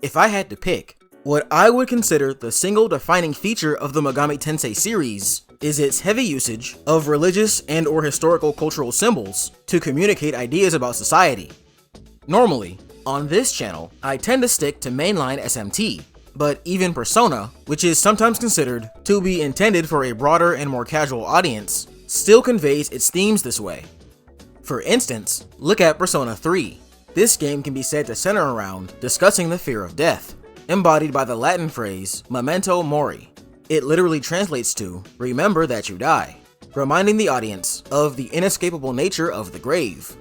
If I had to pick, what I would consider the single defining feature of the Megami Tensei series is its heavy usage of religious and or historical cultural symbols to communicate ideas about society. Normally, on this channel, I tend to stick to mainline SMT, but even Persona, which is sometimes considered to be intended for a broader and more casual audience, still conveys its themes this way. For instance, look at Persona 3. This game can be said to center around discussing the fear of death, embodied by the Latin phrase memento mori. It literally translates to remember that you die, reminding the audience of the inescapable nature of the grave.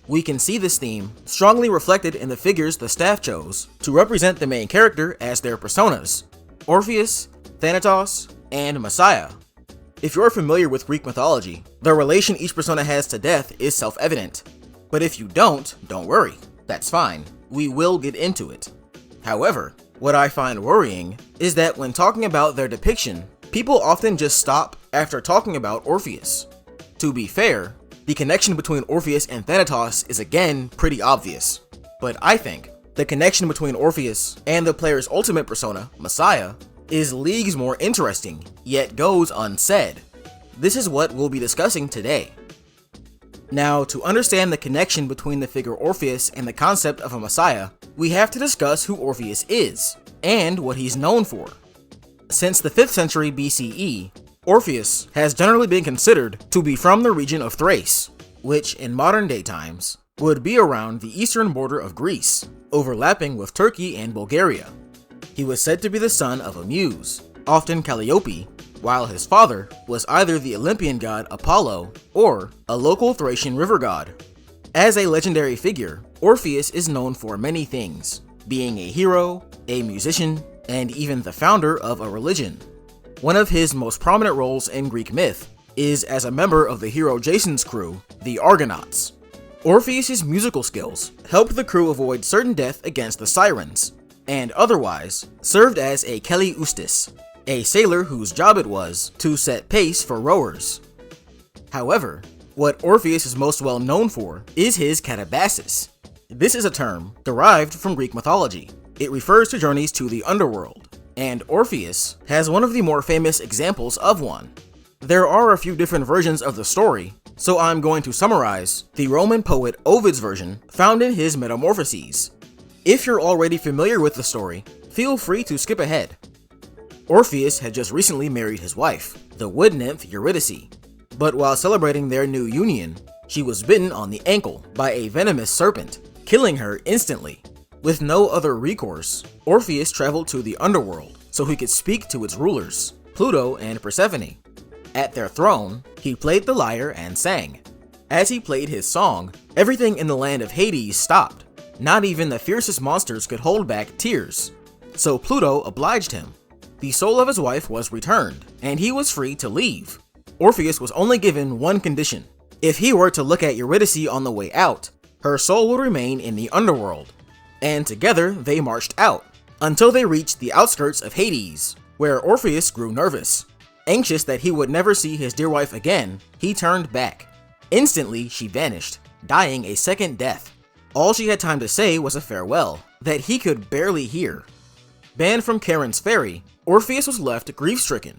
We can see this theme strongly reflected in the figures the staff chose to represent the main character as their personas: Orpheus, Thanatos, and Messiah. If you're familiar with Greek mythology, the relation each persona has to death is self-evident. But if you don't worry, that's fine, we will get into it. However, what I find worrying is that when talking about their depiction, people often just stop after talking about Orpheus. To be fair, the connection between Orpheus and Thanatos is again pretty obvious, but I think the connection between Orpheus and the player's ultimate persona, Messiah, is leagues more interesting, yet goes unsaid. This is what we'll be discussing today. Now, to understand the connection between the figure Orpheus and the concept of a Messiah, we have to discuss who Orpheus is, and what he's known for. Since the 5th century BCE, Orpheus has generally been considered to be from the region of Thrace, which in modern day times would be around the eastern border of Greece, overlapping with Turkey and Bulgaria. He was said to be the son of a muse, often Calliope, while his father was either the Olympian god Apollo or a local Thracian river god. As a legendary figure, Orpheus is known for many things, being a hero, a musician, and even the founder of a religion. One of his most prominent roles in Greek myth is as a member of the hero Jason's crew, the Argonauts. Orpheus's musical skills helped the crew avoid certain death against the Sirens, and otherwise served as a Kelly Ustis, a sailor whose job it was to set pace for rowers. However, what Orpheus is most well known for is his katabasis. This is a term derived from Greek mythology. It refers to journeys to the underworld, and Orpheus has one of the more famous examples of one. There are a few different versions of the story, so I'm going to summarize the Roman poet Ovid's version found in his Metamorphoses. If you're already familiar with the story, feel free to skip ahead. Orpheus had just recently married his wife, the wood nymph Eurydice, but while celebrating their new union, she was bitten on the ankle by a venomous serpent, killing her instantly. With no other recourse, Orpheus traveled to the underworld so he could speak to its rulers, Pluto and Persephone. At their throne, he played the lyre and sang. As he played his song, everything in the land of Hades stopped. Not even the fiercest monsters could hold back tears. So Pluto obliged him. The soul of his wife was returned, and he was free to leave. Orpheus was only given one condition. If he were to look at Eurydice on the way out, her soul would remain in the underworld. And together they marched out, until they reached the outskirts of Hades, where Orpheus grew nervous. Anxious that he would never see his dear wife again, he turned back. Instantly, she vanished, dying a second death. All she had time to say was a farewell, that he could barely hear. Banned from Charon's ferry, Orpheus was left grief-stricken.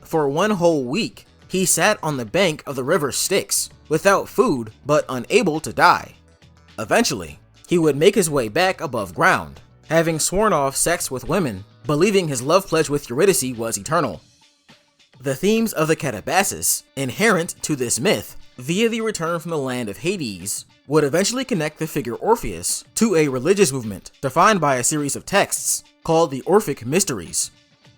For one whole week, he sat on the bank of the river Styx, without food but unable to die. Eventually, he would make his way back above ground, having sworn off sex with women, believing his love pledge with Eurydice was eternal. The themes of the katabasis, inherent to this myth, via the return from the land of Hades, would eventually connect the figure Orpheus to a religious movement defined by a series of texts called the Orphic Mysteries.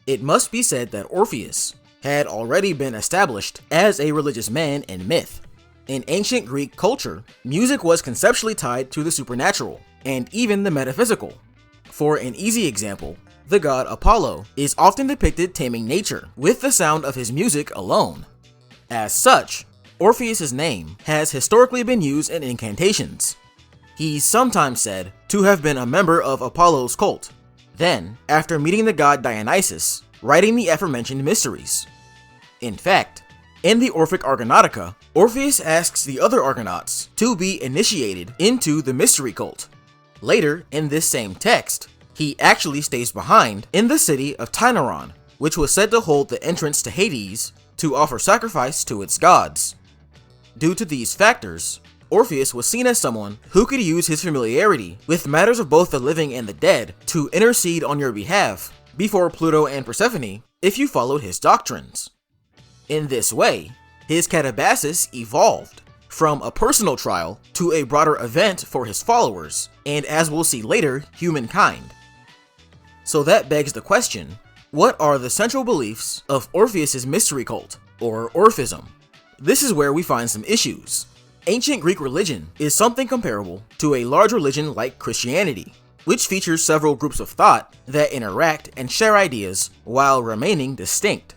It must be said that Orpheus had already been established as a religious man in myth. In ancient Greek culture, music was conceptually tied to the supernatural, and even the metaphysical. For an easy example, the god Apollo is often depicted taming nature with the sound of his music alone. As such, Orpheus's name has historically been used in incantations. He's sometimes said to have been a member of Apollo's cult, then, after meeting the god Dionysus, writing the aforementioned mysteries. In fact, in the Orphic Argonautica, Orpheus asks the other Argonauts to be initiated into the mystery cult. Later, in this same text, He actually stays behind in the city of Tyneron, which was said to hold the entrance to Hades to offer sacrifice to its gods. Due to these factors, Orpheus was seen as someone who could use his familiarity with matters of both the living and the dead to intercede on your behalf before Pluto and Persephone if you followed his doctrines. In this way, his catabasis evolved from a personal trial to a broader event for his followers, and as we'll see later, humankind. So that begs the question, what are the central beliefs of Orpheus's mystery cult, or Orphism? This is where we find some issues. Ancient Greek religion is something comparable to a large religion like Christianity, which features several groups of thought that interact and share ideas while remaining distinct.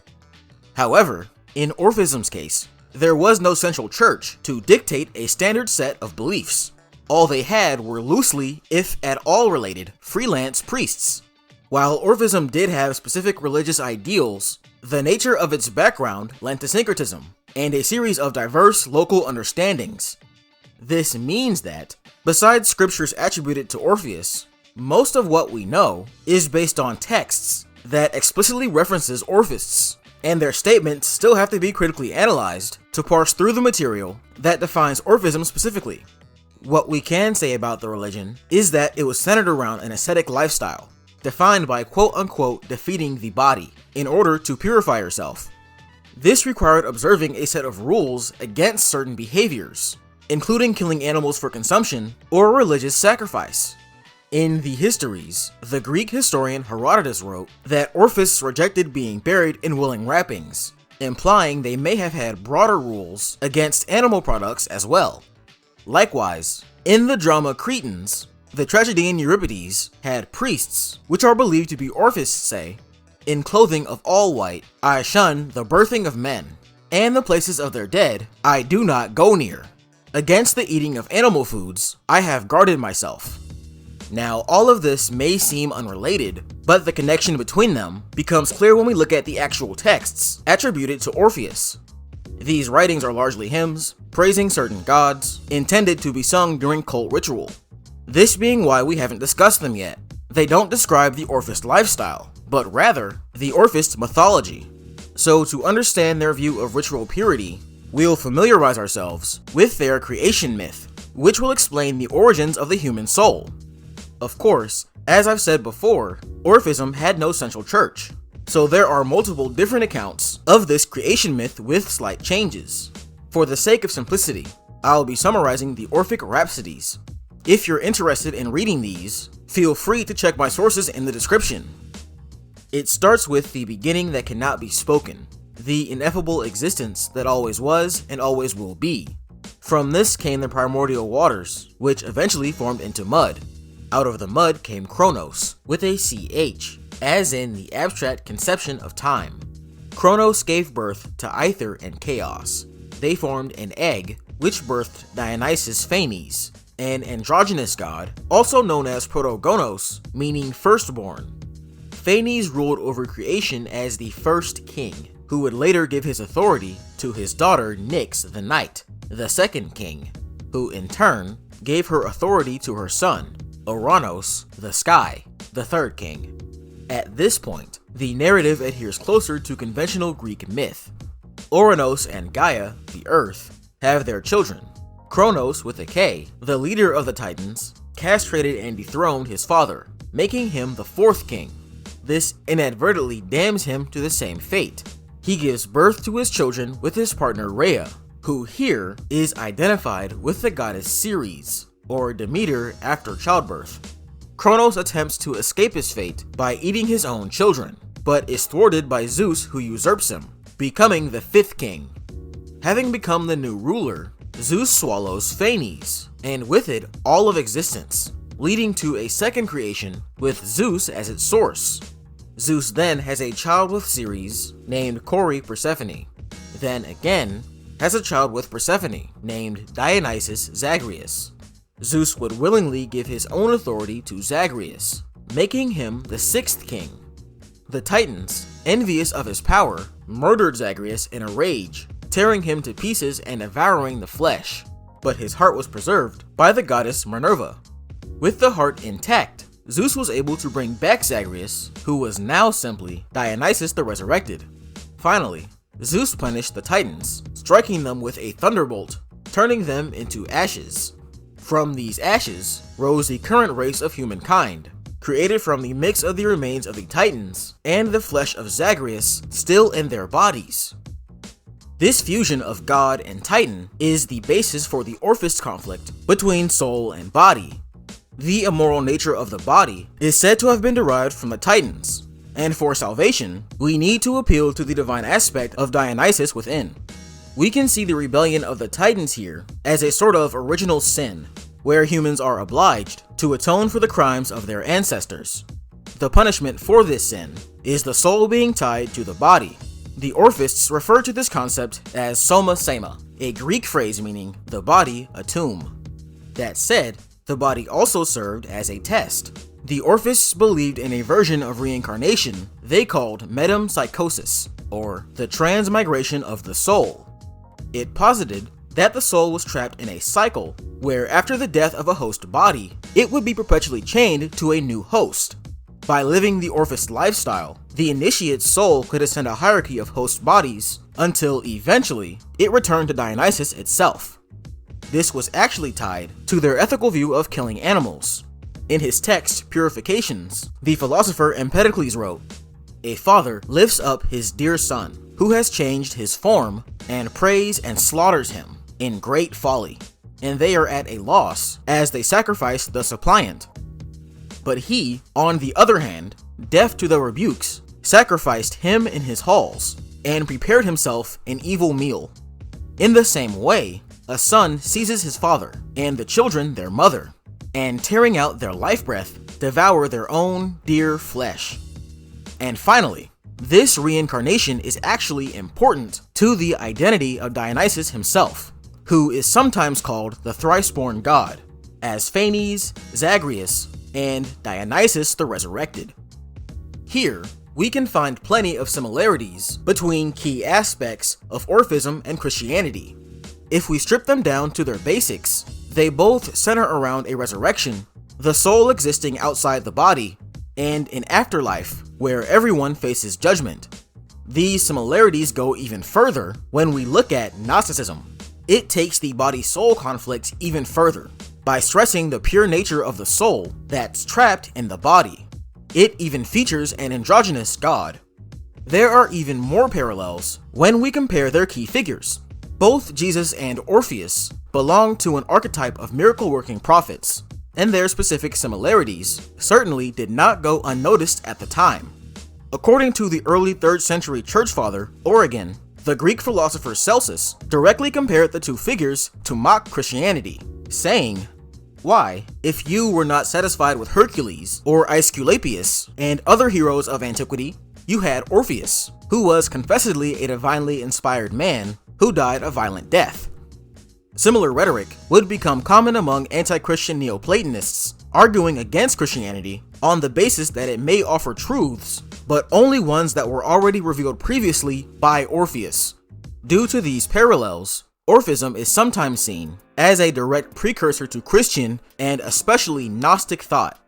However, in Orphism's case, there was no central church to dictate a standard set of beliefs. All they had were loosely, if at all related, freelance priests. While Orphism did have specific religious ideals, the nature of its background lent to syncretism and a series of diverse local understandings. This means that, besides scriptures attributed to Orpheus, most of what we know is based on texts that explicitly references Orphists, and their statements still have to be critically analyzed to parse through the material that defines Orphism specifically. What we can say about the religion is that it was centered around an ascetic lifestyle, defined by quote-unquote defeating the body in order to purify yourself. This required observing a set of rules against certain behaviors, including killing animals for consumption or religious sacrifice. In the histories, the Greek historian Herodotus wrote that Orphists rejected being buried in willing wrappings, implying they may have had broader rules against animal products as well. Likewise, in the drama Cretans, the tragedian Euripides had priests, which are believed to be Orphistae, in clothing of all white. I shun the birthing of men, and the places of their dead I do not go near. Against the eating of animal foods I have guarded myself. Now, all of this may seem unrelated, but the connection between them becomes clear when we look at the actual texts attributed to Orpheus. These writings are largely hymns, praising certain gods, intended to be sung during cult ritual. This being why we haven't discussed them yet. They don't describe the Orphist lifestyle, but rather the Orphist mythology. So to understand their view of ritual purity, we'll familiarize ourselves with their creation myth, which will explain the origins of the human soul. Of course, as I've said before, Orphism had no central church, so there are multiple different accounts of this creation myth with slight changes. For the sake of simplicity, I'll be summarizing the Orphic Rhapsodies. If you're interested in reading these, feel free to check my sources in the description. It starts with the beginning that cannot be spoken, the ineffable existence that always was and always will be. From this came the primordial waters, which eventually formed into mud. Out of the mud came Chronos, with a CH, as in the abstract conception of time. Chronos gave birth to Aether and Chaos. They formed an egg, which birthed Dionysus Phanes, an androgynous god, also known as Protogonos, meaning firstborn. Phanes ruled over creation as the first king, who would later give his authority to his daughter Nyx the Night, the second king, who in turn gave her authority to her son, Oranos the Sky, the third king. At this point, the narrative adheres closer to conventional Greek myth. Oranos and Gaia, the Earth, have their children. Kronos, with a K, the leader of the Titans, castrated and dethroned his father, making him the fourth king. This inadvertently damns him to the same fate. He gives birth to his children with his partner Rhea, who here is identified with the goddess Ceres, or Demeter after childbirth. Kronos attempts to escape his fate by eating his own children, but is thwarted by Zeus, who usurps him, becoming the fifth king. Having become the new ruler, Zeus swallows Phanes, and with it all of existence, leading to a second creation with Zeus as its source. Zeus then has a child with Ceres named Chore Persephone, then again has a child with Persephone named Dionysus Zagreus. Zeus would willingly give his own authority to Zagreus, making him the sixth king. The Titans, envious of his power, murdered Zagreus in a rage, tearing him to pieces and devouring the flesh, but his heart was preserved by the goddess Minerva. With the heart intact, Zeus was able to bring back Zagreus, who was now simply Dionysus the Resurrected. Finally, Zeus punished the Titans, striking them with a thunderbolt, turning them into ashes. From these ashes rose the current race of humankind, created from the mix of the remains of the Titans and the flesh of Zagreus still in their bodies. This fusion of God and Titan is the basis for the Orphist conflict between soul and body. The immoral nature of the body is said to have been derived from the Titans, and for salvation, we need to appeal to the divine aspect of Dionysus within. We can see the rebellion of the Titans here as a sort of original sin, where humans are obliged to atone for the crimes of their ancestors. The punishment for this sin is the soul being tied to the body. The Orphists refer to this concept as soma sema, a Greek phrase meaning the body, a tomb. That said, the body also served as a test. The Orphists believed in a version of reincarnation they called metempsychosis, or the transmigration of the soul. It posited that the soul was trapped in a cycle where after the death of a host body, it would be perpetually chained to a new host. By living the Orphist lifestyle, the initiate's soul could ascend a hierarchy of host bodies until eventually it returned to Dionysus itself. This was actually tied to their ethical view of killing animals. In his text, Purifications, the philosopher Empedocles wrote, "A father lifts up his dear son, who has changed his form, and prays and slaughters him in great folly, and they are at a loss as they sacrifice the suppliant. But he, on the other hand, deaf to the rebukes, sacrificed him in his halls, and prepared himself an evil meal. In the same way, a son seizes his father, and the children their mother, and tearing out their life breath, devour their own dear flesh." And finally, this reincarnation is actually important to the identity of Dionysus himself, who is sometimes called the thrice-born god, as Phanes, Zagreus, and Dionysus the Resurrected. Here, we can find plenty of similarities between key aspects of Orphism and Christianity. If we strip them down to their basics, they both center around a resurrection, the soul existing outside the body, and an afterlife where everyone faces judgment. These similarities go even further when we look at Gnosticism. It takes the body-soul conflict even further by stressing the pure nature of the soul that's trapped in the body. It even features an androgynous god. There are even more parallels when we compare their key figures. Both Jesus and Orpheus belong to an archetype of miracle-working prophets, and their specific similarities certainly did not go unnoticed at the time. According to the early 3rd century church father, Origen, the Greek philosopher Celsus directly compared the two figures to mock Christianity, saying, "Why, if you were not satisfied with Hercules or Aesculapius and other heroes of antiquity, you had Orpheus, who was confessedly a divinely inspired man who died a violent death." Similar rhetoric would become common among anti-Christian Neoplatonists, arguing against Christianity on the basis that it may offer truths, but only ones that were already revealed previously by Orpheus. Due to these parallels, Orphism is sometimes seen as a direct precursor to Christian and especially Gnostic thought.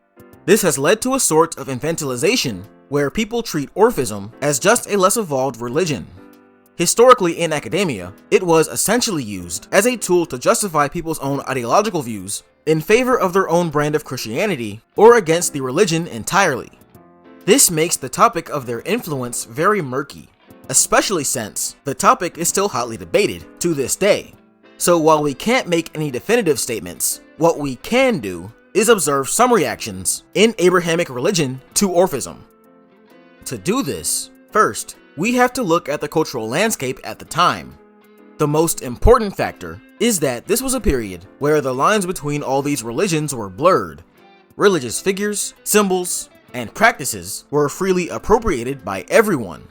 This has led to a sort of infantilization where people treat Orphism as just a less evolved religion. Historically in academia, it was essentially used as a tool to justify people's own ideological views in favor of their own brand of Christianity or against the religion entirely. This makes the topic of their influence very murky, especially since the topic is still hotly debated to this day. So while we can't make any definitive statements, what we can do is observe some reactions in Abrahamic religion to Orphism. To do this, first, we have to look at the cultural landscape at the time. The most important factor is that this was a period where the lines between all these religions were blurred. Religious figures, symbols, and practices were freely appropriated by everyone.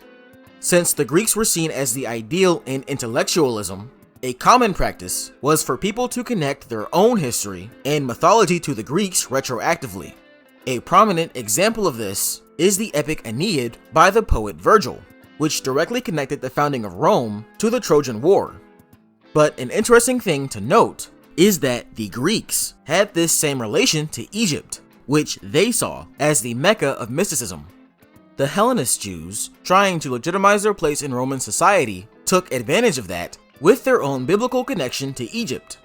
Since the Greeks were seen as the ideal in intellectualism, a common practice was for people to connect their own history and mythology to the Greeks retroactively. A prominent example of this is the epic Aeneid by the poet Virgil, which directly connected the founding of Rome to the Trojan War. But an interesting thing to note is that the Greeks had this same relation to Egypt, which they saw as the Mecca of mysticism. The Hellenist Jews, trying to legitimize their place in Roman society, took advantage of that with their own biblical connection to Egypt.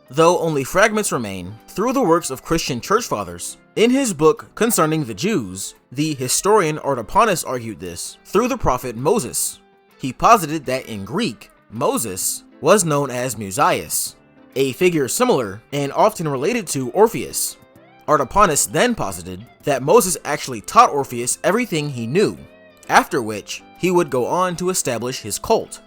Though only fragments remain through the works of Christian church fathers, in his book concerning the Jews, the historian Artapanus argued this through the prophet Moses. He posited that in Greek, Moses was known as Musaeus, a figure similar and often related to Orpheus. Artapanus then posited that Moses actually taught Orpheus everything he knew, after which he would go on to establish his cult.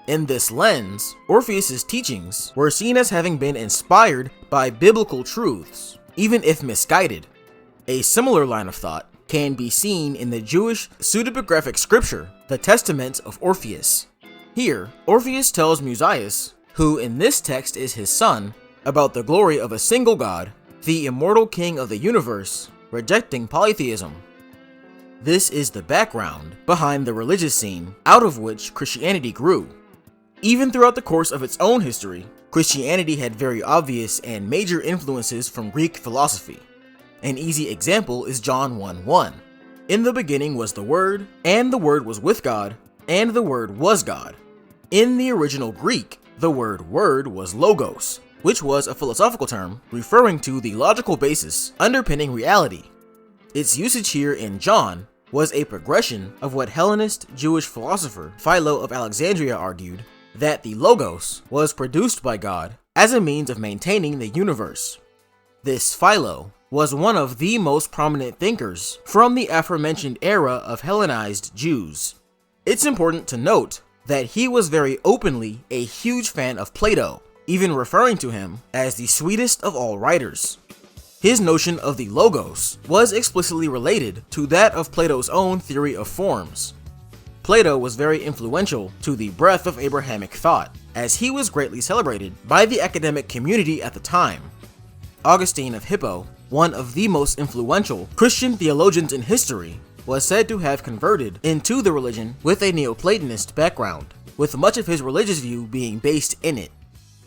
In this lens, Orpheus's teachings were seen as having been inspired by biblical truths, even if misguided. A similar line of thought can be seen in the Jewish pseudepigraphic scripture, the Testament of Orpheus. Here, Orpheus tells Musaeus, who in this text is his son, about the glory of a single God, the immortal king of the universe, rejecting polytheism. This is the background behind the religious scene out of which Christianity grew. Even throughout the course of its own history, Christianity had very obvious and major influences from Greek philosophy. An easy example is John 1:1. In the beginning was the Word, and the Word was with God, and the Word was God. In the original Greek, the word word was logos, which was a philosophical term referring to the logical basis underpinning reality. Its usage here in John was a progression of what Hellenist Jewish philosopher Philo of Alexandria argued, that the Logos was produced by God as a means of maintaining the universe. This Philo was one of the most prominent thinkers from the aforementioned era of Hellenized Jews. It's important to note that he was very openly a huge fan of Plato, even referring to him as the sweetest of all writers. His notion of the Logos was explicitly related to that of Plato's own theory of forms. Plato was very influential to the breadth of Abrahamic thought, as he was greatly celebrated by the academic community at the time. Augustine of Hippo, one of the most influential Christian theologians in history, was said to have converted into the religion with a Neoplatonist background, with much of his religious view being based in it.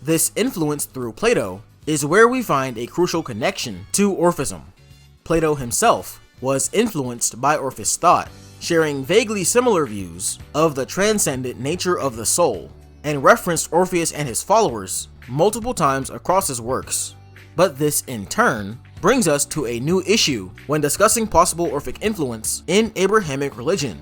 This influence through Plato is where we find a crucial connection to Orphism. Plato himself was influenced by Orphic thought, sharing vaguely similar views of the transcendent nature of the soul, and referenced Orpheus and his followers multiple times across his works. But this, in turn, brings us to a new issue when discussing possible Orphic influence in Abrahamic religion: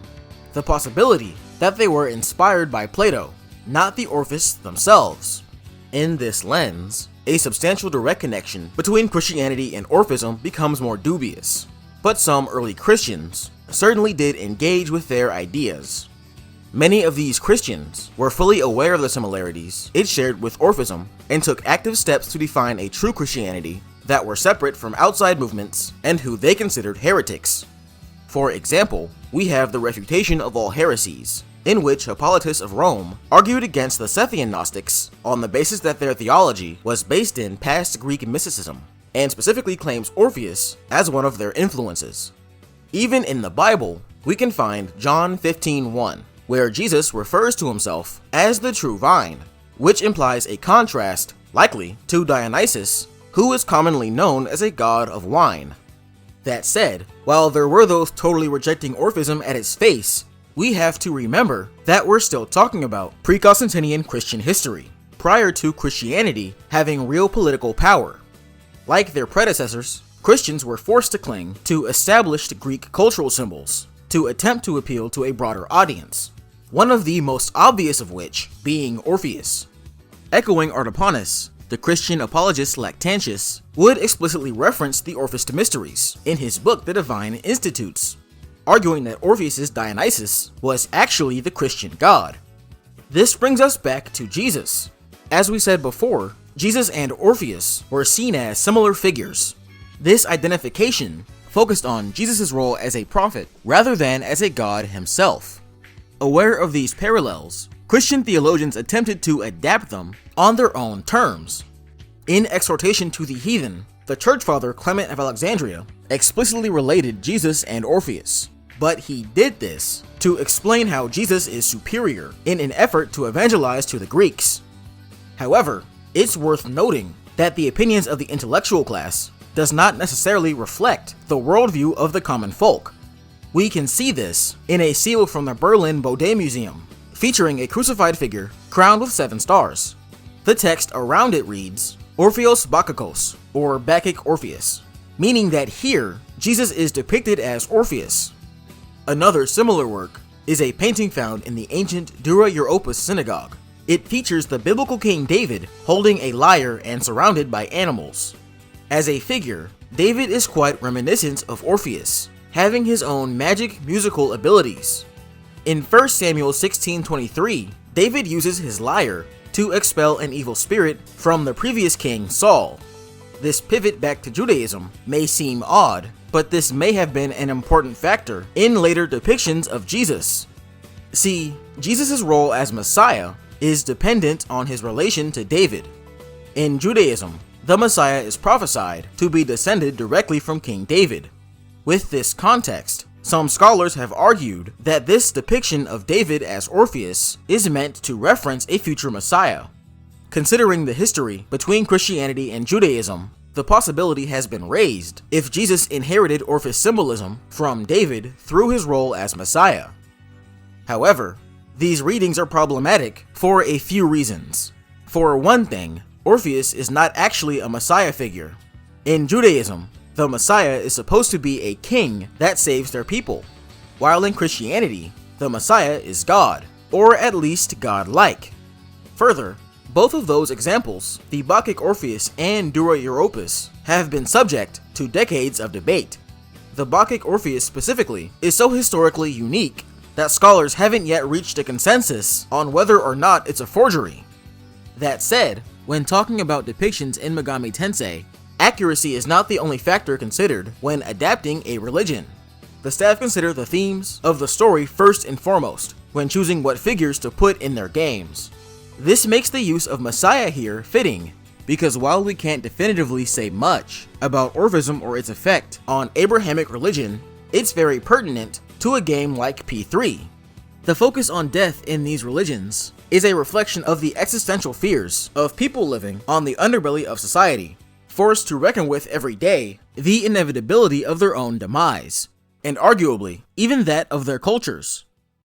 the possibility that they were inspired by Plato, not the Orphists themselves. In this lens, a substantial direct connection between Christianity and Orphism becomes more dubious, but some early Christians certainly did engage with their ideas. Many of these Christians were fully aware of the similarities it shared with Orphism and took active steps to define a true Christianity that were separate from outside movements and who they considered heretics. For example, we have the Refutation of All Heresies, in which Hippolytus of Rome argued against the Sethian Gnostics on the basis that their theology was based in past Greek mysticism, and specifically claims Orpheus as one of their influences. Even in the Bible, we can find John 15:1, where Jesus refers to himself as the true vine, which implies a contrast, likely, to Dionysus, who is commonly known as a god of wine. That said, while there were those totally rejecting Orphism at its face, we have to remember that we're still talking about pre-Constantinian Christian history, prior to Christianity having real political power. Like their predecessors, Christians were forced to cling to established Greek cultural symbols to attempt to appeal to a broader audience, one of the most obvious of which being Orpheus. Echoing Artapanus, the Christian apologist Lactantius would explicitly reference the Orphic Mysteries in his book The Divine Institutes, arguing that Orpheus's Dionysus was actually the Christian god. This brings us back to Jesus. As we said before, Jesus and Orpheus were seen as similar figures. This identification focused on Jesus' role as a prophet rather than as a god himself. Aware of these parallels, Christian theologians attempted to adapt them on their own terms. In Exhortation to the Heathen, the church father Clement of Alexandria explicitly related Jesus and Orpheus, but he did this to explain how Jesus is superior in an effort to evangelize to the Greeks. However, it's worth noting that the opinions of the intellectual class does not necessarily reflect the worldview of the common folk. We can see this in a seal from the Berlin Bode Museum, featuring a crucified figure crowned with 7 stars. The text around it reads, Orpheus Bacchus, or Bacchic Orpheus, meaning that here, Jesus is depicted as Orpheus. Another similar work is a painting found in the ancient Dura Europos synagogue. It features the biblical King David holding a lyre and surrounded by animals. As a figure, David is quite reminiscent of Orpheus, having his own magic musical abilities. In 1 Samuel 16:23, David uses his lyre to expel an evil spirit from the previous king Saul. This pivot back to Judaism may seem odd, but this may have been an important factor in later depictions of Jesus. See, Jesus' role as Messiah is dependent on his relation to David. In Judaism, the Messiah is prophesied to be descended directly from King David. With this context, some scholars have argued that this depiction of David as Orpheus is meant to reference a future Messiah. Considering the history between Christianity and Judaism, the possibility has been raised if Jesus inherited Orpheus symbolism from David through his role as Messiah. However, these readings are problematic for a few reasons. For one thing, Orpheus is not actually a Messiah figure. In Judaism, the Messiah is supposed to be a king that saves their people, while in Christianity, the Messiah is God, or at least God-like. Further, both of those examples, the Bacchic Orpheus and Dura Europos, have been subject to decades of debate. The Bacchic Orpheus specifically is so historically unique that scholars haven't yet reached a consensus on whether or not it's a forgery. That said, when talking about depictions in Megami Tensei, accuracy is not the only factor considered when adapting a religion. The staff consider the themes of the story first and foremost when choosing what figures to put in their games. This makes the use of Messiah here fitting, because while we can't definitively say much about Orphism or its effect on Abrahamic religion, it's very pertinent to a game like P3. The focus on death in these religions is a reflection of the existential fears of people living on the underbelly of society, forced to reckon with every day the inevitability of their own demise, and arguably, even that of their cultures.